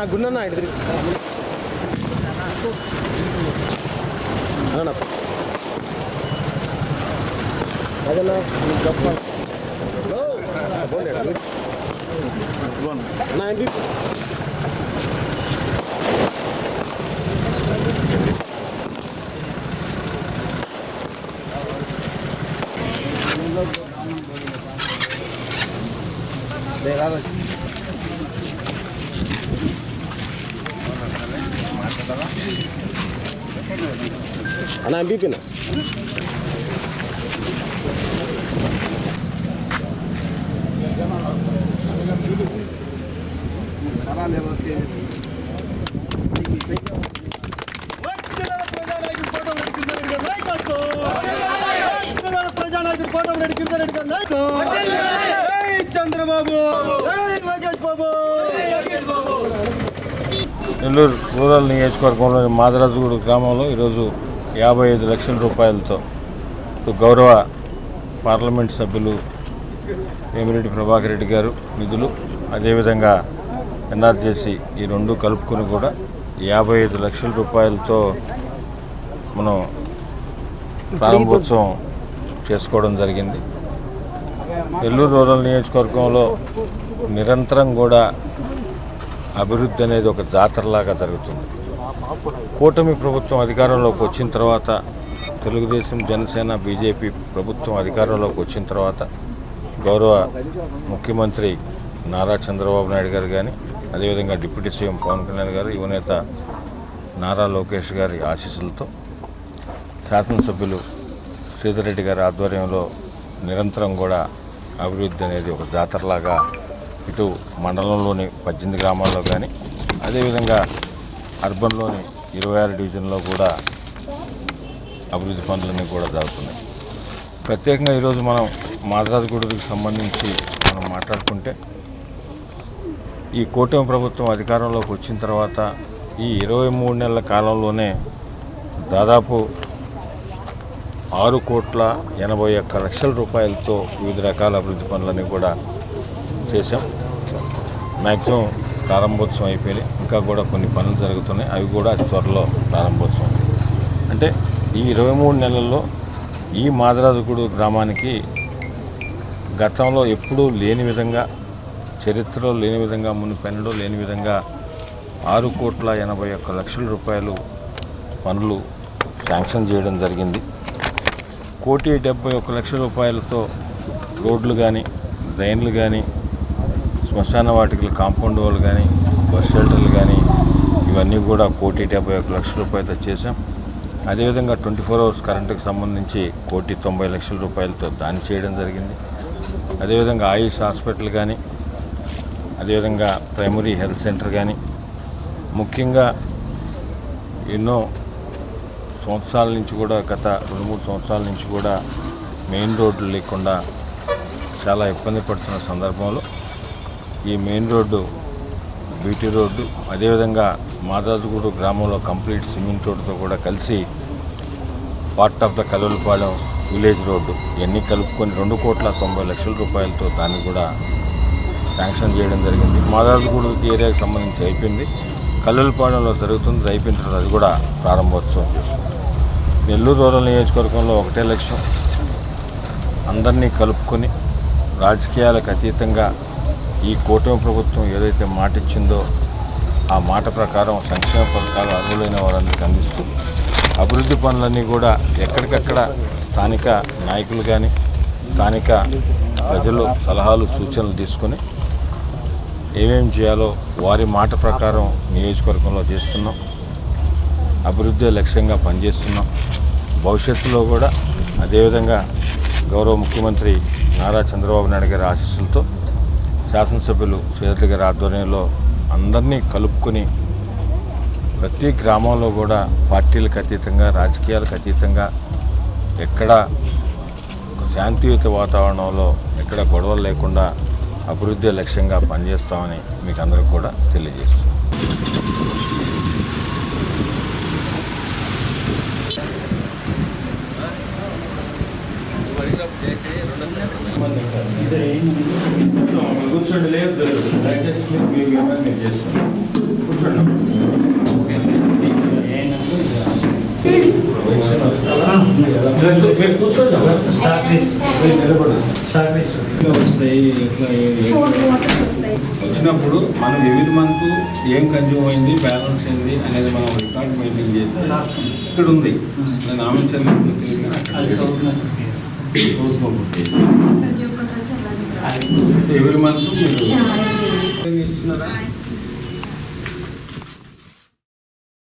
అన్న గుండన్న ఇటు అన్న అదన్నా గొప్ప అన్న ఏంటి అన్న ఎంపీపీనా చంద్రబాబు నెల్లూరు రూరల్ నియోజకవర్గంలోని మాదరాజుగూడ గ్రామంలో ఈరోజు 55 లక్షల రూపాయలతో గౌరవ పార్లమెంట్ సభ్యులు వేమిరెడ్డి ప్రభాకర్ రెడ్డి గారు నిధులు, అదేవిధంగా ఎన్ఆర్జేసీ ఈ రెండు కలుపుకొని కూడా 55 లక్షల రూపాయలతో మనం ప్రారంభోత్సవం చేసుకోవడం జరిగింది. నెల్లూరు రూరల్ నియోజకవర్గంలో నిరంతరం కూడా అభివృద్ధి అనేది ఒక జాతరలాగా జరుగుతుంది. కూటమి ప్రభుత్వం అధికారంలోకి వచ్చిన తర్వాత, తెలుగుదేశం, జనసేన, బీజేపీ ప్రభుత్వం అధికారంలోకి వచ్చిన తర్వాత గౌరవ ముఖ్యమంత్రి నారా చంద్రబాబు నాయుడు గారు కానీ, అదేవిధంగా డిప్యూటీ సీఎం పవన్ కళ్యాణ్ గారు, యువనేత నారా లోకేష్ గారి ఆశీస్సులతో శాసనసభ్యులు శ్రీధర్ రెడ్డి గారి ఆధ్వర్యంలో నిరంతరం కూడా అభివృద్ధి అనేది ఒక జాతరలాగా ఇటు మండలంలోని 18 గ్రామాల్లో కానీ, అదేవిధంగా అర్బన్లోని 26 డివిజన్లో కూడా అభివృద్ధి పనులన్నీ కూడా జరుగుతున్నాయి. ప్రత్యేకంగా ఈరోజు మనం మాదరాజుగూడకి సంబంధించి మనం మాట్లాడుకుంటే, ఈ కూటమి ప్రభుత్వం అధికారంలోకి వచ్చిన తర్వాత ఈ 23 నెలల కాలంలోనే దాదాపు 6,81 లక్షల రూపాయలతో వివిధ రకాల అభివృద్ధి పనులన్నీ కూడా చేశాం. మ్యాక్సిమం ప్రారంభోత్సవం అయిపోయినాయి, ఇంకా కూడా కొన్ని పనులు జరుగుతున్నాయి, అవి కూడా అతి త్వరలో ప్రారంభోత్సవం. అంటే ఈ 23 నెలల్లో ఈ మాదరాజుగూడ గ్రామానికి గతంలో ఎప్పుడూ లేని విధంగా, చరిత్రలో లేని విధంగా, మునుపెన్నడూ లేని విధంగా 6,81 లక్షల రూపాయలు పనులు శాంక్షన్ చేయడం జరిగింది. 1,71 లక్షల రూపాయలతో రోడ్లు కానీ, డ్రైన్లు కానీ, శ్మశాన వాటికల కాంపౌండ్ వాళ్ళు కానీ, బస్ షెల్టర్లు కానీ, ఇవన్నీ కూడా 1,71 లక్షల రూపాయలతో చేశాం. అదేవిధంగా 24 అవర్స్ కరెంటుకు సంబంధించి 1,90 లక్షల రూపాయలతో దాన్ని చేయడం జరిగింది. అదేవిధంగా ఆయుష్ హాస్పిటల్ కానీ, అదేవిధంగా ప్రైమరీ హెల్త్ సెంటర్ కానీ, ముఖ్యంగా ఎన్నో సంవత్సరాల నుంచి కూడా, గత 2-3 సంవత్సరాల నుంచి కూడా మెయిన్ రోడ్లు లేకుండా చాలా ఇబ్బంది పడుతున్న సందర్భంలో ఈ మెయిన్ రోడ్డు, బీటీ రోడ్డు, అదేవిధంగా మాదరాజుగూడ గ్రామంలో కంప్లీట్ సిమెంట్ రోడ్డుతో కూడా కలిసి part of the Kaluvalapalem village road ఇవన్నీ కలుపుకొని 2,90 లక్షల రూపాయలతో దాన్ని కూడా శాంక్షన్ చేయడం జరిగింది. మాదరాజుగూడ ఏరియాకి సంబంధించి అయిపోయింది, కలువలపాలెంలో జరుగుతుంది, అయిపోయిన తర్వాత అది కూడా ప్రారంభోత్సవం చేసుకుంటాం. నెల్లూరు రూరల్ నియోజకవర్గంలో ఒకటే లక్ష్యం, అందరినీ కలుపుకొని రాజకీయాలకు అతీతంగా ఈ కూటమి ప్రభుత్వం ఏదైతే మాట ఇచ్చిందో ఆ మాట ప్రకారం సంక్షేమ పథకాలు అర్హులైన వారందరికీ అందిస్తూ అభివృద్ధి పనులన్నీ కూడా ఎక్కడికక్కడ స్థానిక నాయకులు కానీ, స్థానిక ప్రజలు సలహాలు, సూచనలు తీసుకొని ఏమేమి చేయాలో వారి మాట ప్రకారం నియోజకవర్గంలో చేస్తున్నాం. అభివృద్ధి లక్ష్యంగా పనిచేస్తున్నాం. భవిష్యత్తులో కూడా అదేవిధంగా గౌరవ ముఖ్యమంత్రి నారా చంద్రబాబు నాయుడు గారి ఆశీస్సులతో శాసనసభ్యులు శ్రీధర్ గారి ఆధ్వర్యంలో అందరినీ కలుపుకొని ప్రతి గ్రామంలో కూడా పార్టీలకు అతీతంగా, రాజకీయాలకు అతీతంగా ఎక్కడ శాంతియుత వాతావరణంలో ఎక్కడ గొడవలు లేకుండా అభివృద్ధి లక్ష్యంగా పనిచేస్తామని మీకు అందరికీ కూడా తెలియజేస్తున్నాం. కూర్చోండి, లేదు దయచేసి మీరు చేసుకోండి. వచ్చినప్పుడు మనం ఎవ్రీ మంత్ ఏం కన్జ్యూమ్ అయింది, బ్యాలెన్స్ ఏంది అనేది మనం రికార్డ్ మెయింటైన్ చేస్తే ఇక్కడ ఉంది. నేను ఆమె ఎవ్రీ మంత్ మీరు ఇస్తున్నారా?